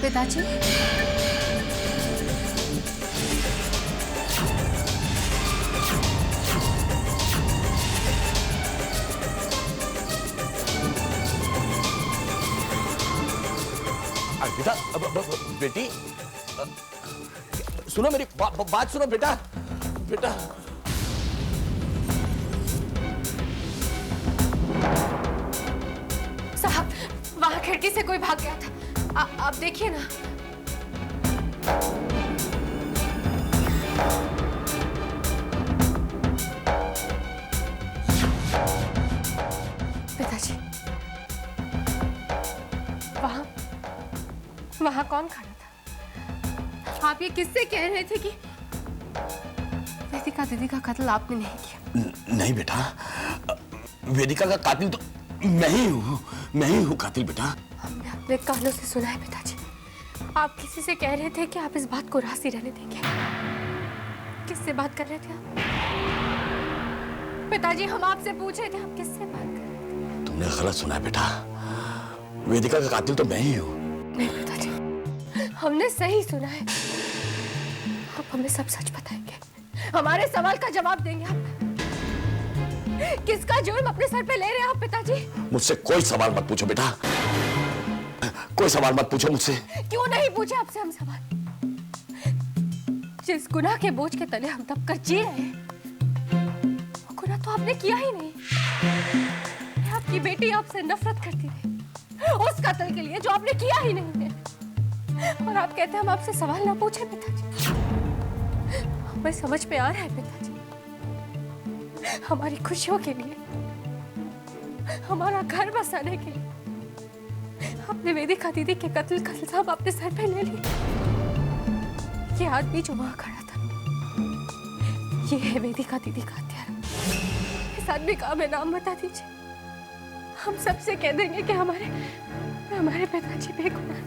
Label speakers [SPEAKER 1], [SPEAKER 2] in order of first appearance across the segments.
[SPEAKER 1] पिताजी।
[SPEAKER 2] बेटा, बेटी सुनो, मेरी बात सुनो बेटा। बेटा
[SPEAKER 1] साहब, वहां खिड़की से कोई भाग गया था, आप देखिए ना। पिताजी, वहां कौन खड़ा था? आप ये किससे कह रहे थे कि वेदिका दीदी का कत्ल आपने नहीं किया?
[SPEAKER 2] नहीं बेटा, वेदिका का कातिल तो मैं ही हूँ कातिल बेटा।
[SPEAKER 1] हमने अपने कानों से सुना है पिताजी, आप किसी से कह रहे थे कि आप इस बात को रास्ती रहने देंगे। किससे बात कर रहे थे आप? पिताजी, हम आपसे पूछ रहे थे, आप किससे बात कर रहे थे?
[SPEAKER 2] तुमने गलत सुना है बेटा, वेदिका का कातिल तो मैं ही हूँ।
[SPEAKER 1] नहीं पिताजी, हमने सही सुना है। आप हमें सब सच बताएंगे, हमारे सवाल का जवाब देंगे आप। किसका जुर्म अपने सर पे ले रहे हैं आप पिताजी?
[SPEAKER 2] मुझसे कोई सवाल मत पूछो बेटा, कोई सवाल मत पूछो मुझसे।
[SPEAKER 1] क्यों नहीं पूछे आपसे हम सवाल? जिस गुनाह के बोझ के तले हम दबकर जी रहे हैं, वो गुनाह तो आपने किया ही नहीं। आपकी बेटी आपसे नफरत करती थी उस कत्ल के लिए जो आपने किया ही नहीं है, और आप कहते हैं हम आपसे सवाल ना पूछे पिताजी। हमें समझ में आ रहा है पिताजी, हमारी खुशियों के लिए, हमारा घर बसाने के लिए आपने वेदिका दीदी के कत्ल का इल्जाम अपने सर पे ले लिया। ये आदमी जो वहां खड़ा था, ये है वेदिका दीदी का हत्यारा। इस आदमी का हमें नाम बता दीजिए, हम सबसे कह देंगे कि हमारे पिताजी बेगुनाह हैं।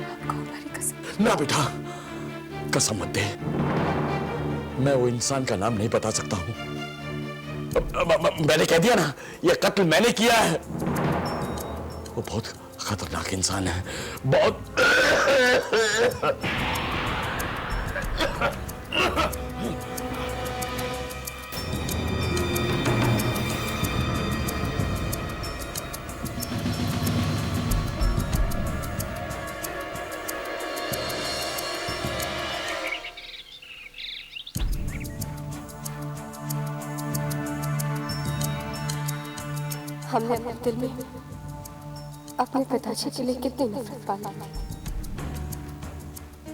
[SPEAKER 1] आपको हमारी कसम।
[SPEAKER 2] ना बेटा, कसम मत दे, मैं वो इंसान का नाम नहीं बता सकता हूँ। मैंने कह दिया ना, ये कत्ल मैंने किया है। वो बहुत खतरनाक इंसान है, बहुत।
[SPEAKER 1] हमने अपने दिल में अपने पिताजी के लिए कितनी नफरत पाली,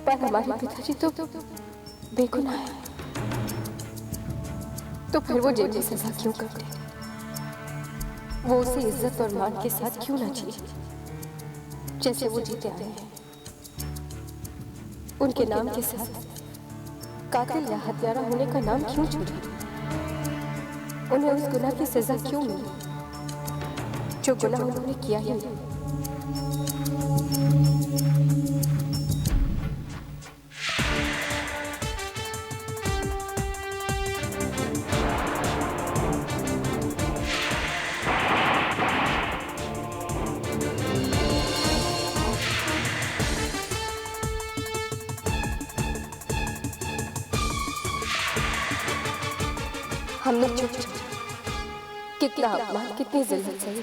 [SPEAKER 1] पर हमारे पिताजी तो बेगुनाह है। तो फिर वो जेल में सजा क्यों करते? वो उसी इज्जत और मान के साथ क्यों ना जिए जैसे वो जीते आए हैं? उनके नाम के साथ कातिल या हत्यारा होने का नाम क्यों छूटा? उन्हें उस गुनाह की सजा क्यों मिली जो गुनाह उन्होंने किया ही नहीं? हमने कितना अपमान, कितनी जिल्लत सही,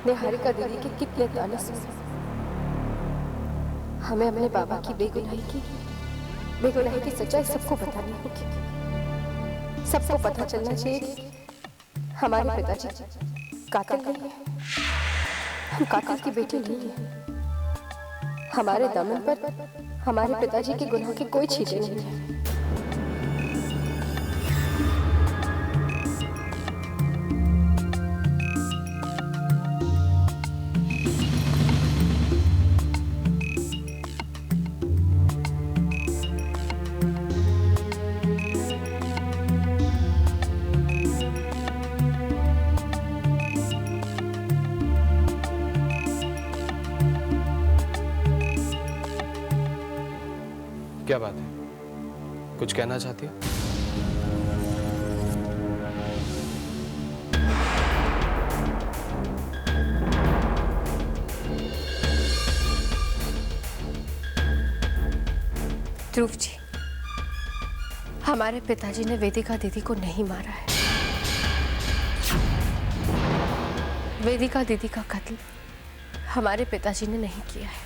[SPEAKER 1] निहारिका दीदी के कितने ताने सुने। हमें अपने बाबा की बेगुनाही की सच्चाई सबको बतानी होगी। सबको पता चलना चाहिए कि हमारे पिताजी कातिल नहीं है, हम कातिल की बेटी नहीं है। हमारे दामन पर हमारे पिताजी के गुनाह के कोई छींटे नहीं है।
[SPEAKER 3] क्या बात है, कुछ कहना चाहती हो?
[SPEAKER 1] ध्रुव जी, हमारे पिताजी ने वेदिका दीदी को नहीं मारा है। वेदिका दीदी का कत्ल हमारे पिताजी ने नहीं किया है।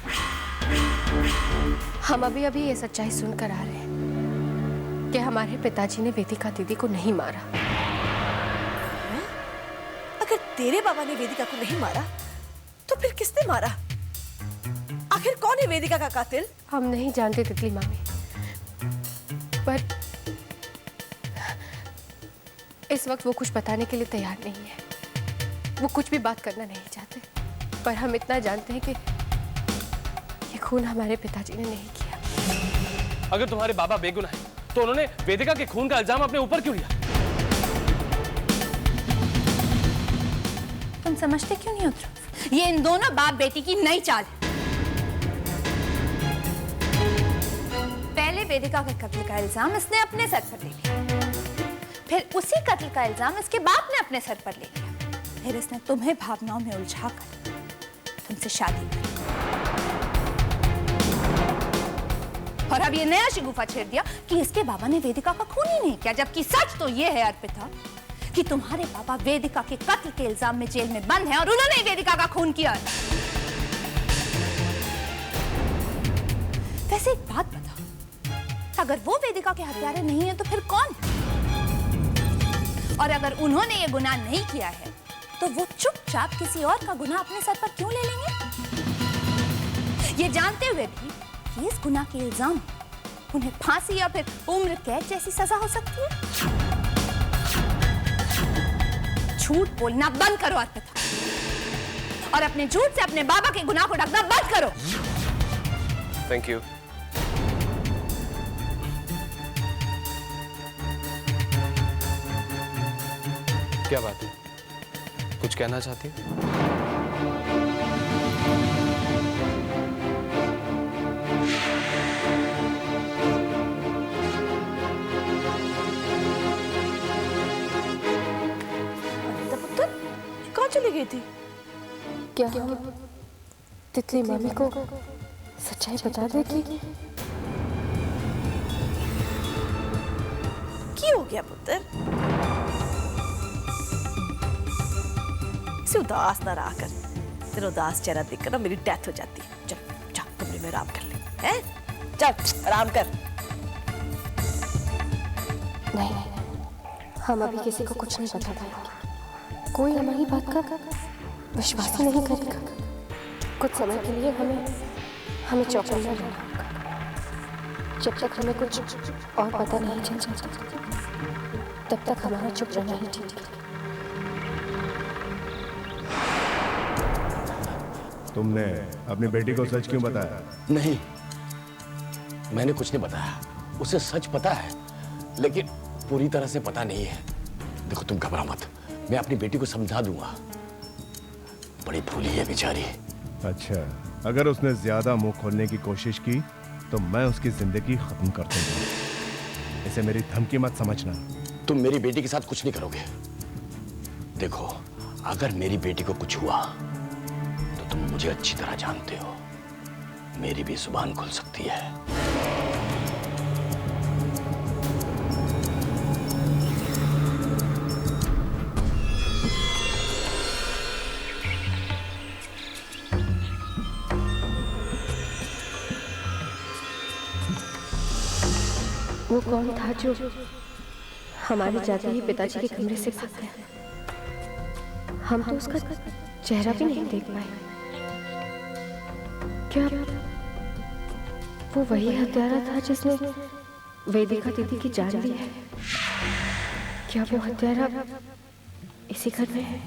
[SPEAKER 1] हम अभी अभी ये सच्चाई सुनकर आ रहे हैं कि हमारे पिताजी ने वेदिका दीदी को नहीं मारा।
[SPEAKER 4] अगर तेरे बाबा ने वेदिका को नहीं मारा तो फिर किसने मारा? आखिर कौन है वेदिका का कातिल?
[SPEAKER 1] हम नहीं जानते तितली मामी, पर इस वक्त वो कुछ बताने के लिए तैयार नहीं है। वो कुछ भी बात करना नहीं चाहते, पर हम इतना जानते हैं कि ये खून हमारे पिताजी ने नहीं किया।
[SPEAKER 3] अगर तुम्हारे बाबा बेगुनाह हैं, तो उन्होंने वेदिका के खून का इल्जाम अपने ऊपर क्यों लिया?
[SPEAKER 5] तुम समझते क्यों नहीं हो ध्रुव? ये इन दोनों बाप बेटी की नई चाल है। पहले वेदिका के कत्ल का इल्जाम इसने अपने सर पर ले लिया, फिर उसी कत्ल का इल्जाम इसके बाप ने अपने सर पर ले लिया, फिर इसने तुम्हें भावनाओं में उलझाकर तुमसे शादी की, और अब ये नया शिगुफा छेड़ दिया कि इसके बाबा ने वेदिका का खून ही नहीं किया, जबकि सच तो ये है अर्पिता कि तुम्हारे पापा वेदिका के कत्ल के इल्जाम में जेल में बंद हैं और उन्होंने ही वेदिका का खून किया। वैसे एक बात बताओ, अगर वो वेदिका के हत्यारे नहीं है तो फिर कौन? और अगर उन्होंने ये गुनाह नहीं किया है तो वो चुपचाप किसी और का गुनाह अपने सर पर क्यों ले लेंगे? ये जानते हुए भी कि इस गुनाह के इल्जाम उन्हें फांसी या फिर उम्र कैद जैसी सजा हो सकती है। झूठ बोलना बंद करो अर्पिता, और अपने झूठ से अपने बाबा के गुनाह को ढकना बंद करो।
[SPEAKER 3] Thank you. क्या बात है, कुछ कहना चाहती हो?
[SPEAKER 4] पुत्र कहाँ चली गई थी?
[SPEAKER 1] क्या हम तितली मामी को सच्चाई बता दे कि
[SPEAKER 4] हो गया पुत्र? इसे उदास ना रहा कर, तेरा उदास चेहरा देखकर ना मेरी डेथ हो जाती है। चल जा कमरे में आराम कर ले, हैं? चल आराम कर।
[SPEAKER 1] नहीं, हम अभी किसी को कुछ नहीं बता पाएंगे। कोई हमारी बात का विश्वास ही नहीं करेगा। कुछ समय के लिए हमें चौकन्ना रहना होगा। जब तक हमें कुछ और पता नहीं चल जाता, तब तक हमारा चुप रहना ही ठीक है।
[SPEAKER 6] तुमने अपनी बेटी को सच क्यों बताया?
[SPEAKER 2] नहीं, मैंने कुछ नहीं बताया। उसे सच पता है, लेकिन पूरी तरह से पता नहीं है। देखो तुम घबरा मत, मैं अपनी बेटी को समझा दूंगा। बड़ी भूली है बेचारी।
[SPEAKER 6] अच्छा, अगर उसने ज्यादा मुंह खोलने की कोशिश की तो मैं उसकी जिंदगी खत्म कर दूंगा। इसे मेरी धमकी मत समझना।
[SPEAKER 2] तुम मेरी बेटी के साथ कुछ नहीं करोगे। देखो, अगर मेरी बेटी को कुछ हुआ तो तुम मुझे अच्छी तरह जानते हो, मेरी भी जुबान खुल सकती है।
[SPEAKER 1] वो कौन था जो हमारे जाते ही पिताजी के कमरे से भाग गया? हम तो उसका चेहरा भी नहीं देख पाए। क्या वो वही हत्यारा था जिसने वेदिका दीदी की जान ली है? क्या वो हत्यारा इसी घर में है?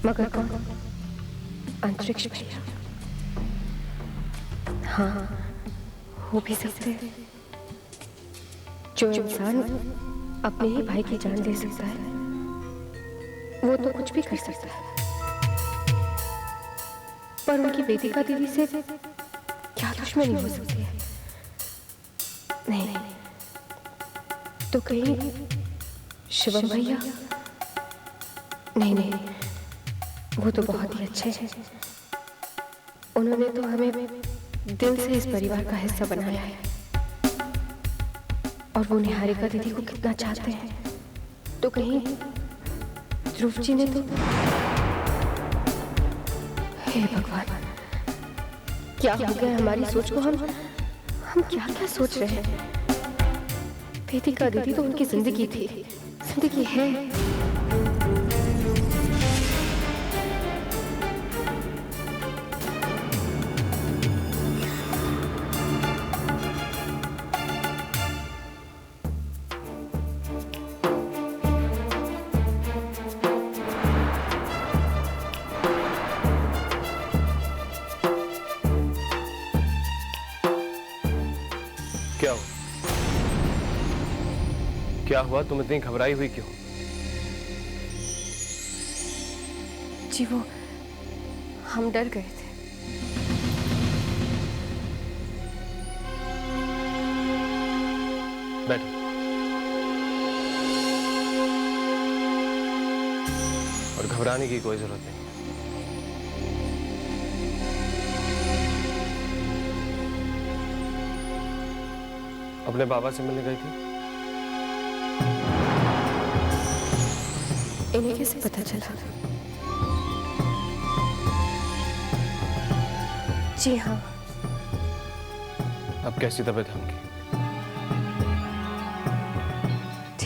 [SPEAKER 1] मगर कौन? अंतरिक्ष भैया? हाँ, हो भी सकते हैं। जो इंसान अपने ही भाई की जान दे सकता है, वो तो कुछ भी कर सकता है। पर उनकी वेदिका दीदी से क्या दुश्मनी हो सकती है? नहीं, तो कहीं शिवम भैया? नहीं, वो तो बहुत ही अच्छे हैं। उन्होंने तो हमें दिल से इस परिवार का हिस्सा बनाया है और वो निहारिका दीदी को कितना चाहते हैं, तो कहीं ध्रुव जी ने तो। हे भगवान, क्या हो गया हमारी सोच को? हम क्या क्या सोच रहे हैं? वेदिका दीदी तो उनकी जिंदगी थी, जिंदगी है।
[SPEAKER 3] क्या हुआ? क्या हुआ? तुम इतनी घबराई हुई क्यों?
[SPEAKER 1] जी वो, हम डर गए थे।
[SPEAKER 3] बैठो। और घबराने की कोई जरूरत नहीं। अपने बाबा से मिलने गई थी?
[SPEAKER 1] इन्हें कैसे पता चला? जी हाँ।
[SPEAKER 3] अब कैसी तबीयत है उनकी?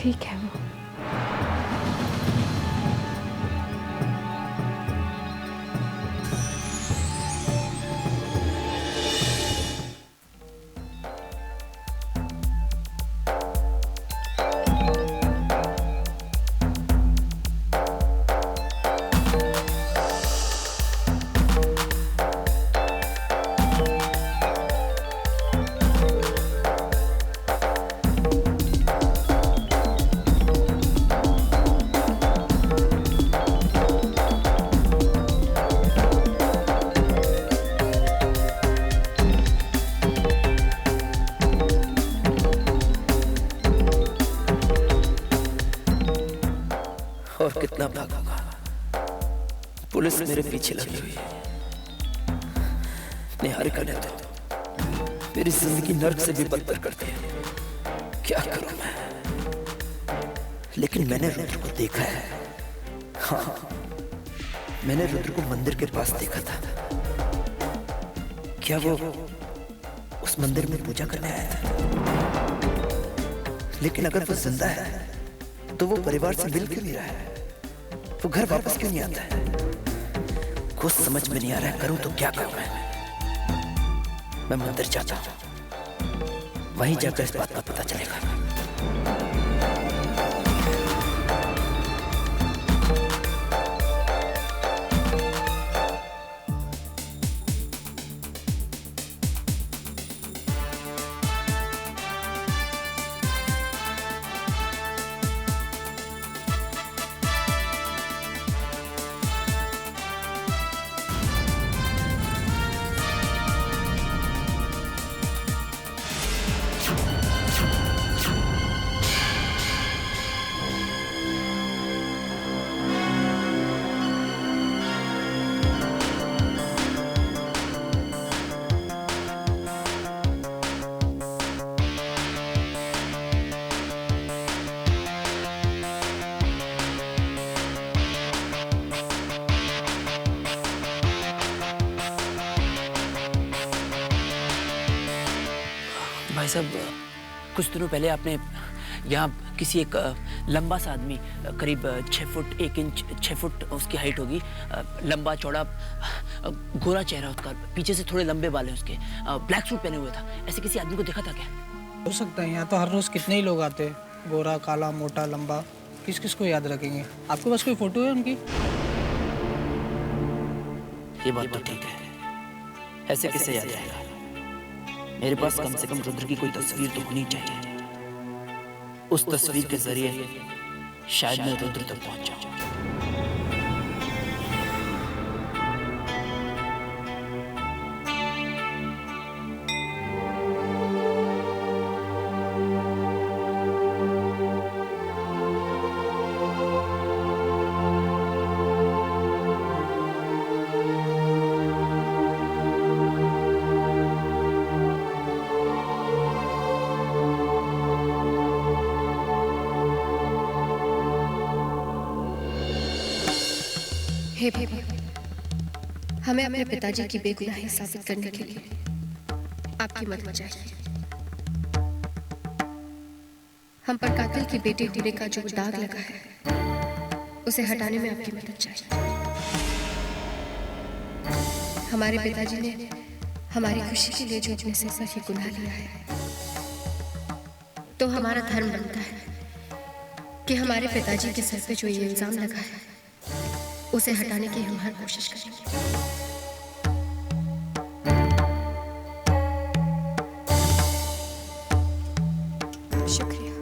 [SPEAKER 1] ठीक है वो।
[SPEAKER 7] और कितना भागूंगा, पुलिस मेरे पीछे लगी हुई है। निहारिका ने तो मेरी जिंदगी नर्क से भी बदतर कर दी। क्या करूं मैं? लेकिन मैंने रुद्र को देखा है। हाँ, मैंने रुद्र को मंदिर के पास देखा था। क्या वो उस मंदिर में पूजा करने आया था? लेकिन अगर वो जिंदा है तो वो परिवार से मिल क्यों नहीं रहा है? वो घर वापस क्यों नहीं आता है? कुछ समझ में नहीं आ रहा है। करूं तो क्या करूं मैं मंदिर जाता हूं, वहीं जाकर इस बात का पता चलेगा। भाई साहब, कुछ दिनों पहले आपने यहाँ किसी एक लंबा सा आदमी, करीब 6 फुट 1 इंच, 6 फुट उसकी हाइट होगी, लंबा चौड़ा, गोरा चेहरा उसका, पीछे से थोड़े लंबे बाल हैं उसके, ब्लैक सूट पहने हुए था, ऐसे किसी आदमी को देखा था क्या?
[SPEAKER 8] हो सकता है, यहाँ तो हर रोज कितने ही लोग आते हैं, गोरा, काला, मोटा, लंबा, किस किस को याद रखेंगे? आपके पास कोई फोटो है उनकी?
[SPEAKER 7] ये बात तो ठीक है, ऐसे किसे याद रहेगा? मेरे पास कम से कम रुद्र की कोई तस्वीर तो होनी चाहिए। उस तस्वीर के जरिए शायद मैं रुद्र तक पहुंच जाऊं।
[SPEAKER 1] हे बाबा, हमें अपने पिताजी की बेगुनाही साबित करने के लिए आपकी मदद चाहिए। हम पर कातिल की बेटी होने का जो दाग लगा है, उसे हटाने में आपकी मदद चाहिए। हमारे पिताजी ने हमारी खुशी के लिए जो अपने सिर पर ये गुनाह लिया है, तो हमारा धर्म बनता है कि हमारे पिताजी के सर पे जो ये इल्जाम लगा है, उसे हटाने की हम हर कोशिश करेंगे। शुक्रिया।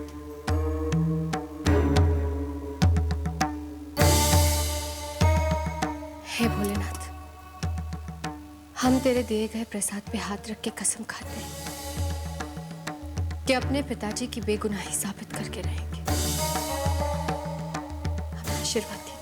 [SPEAKER 1] हे भोलेनाथ, हम तेरे दिए गए प्रसाद पे हाथ रख के कसम खाते हैं कि अपने पिताजी की बेगुनाही साबित करके रहेंगे। हमें आशीर्वाद दिया।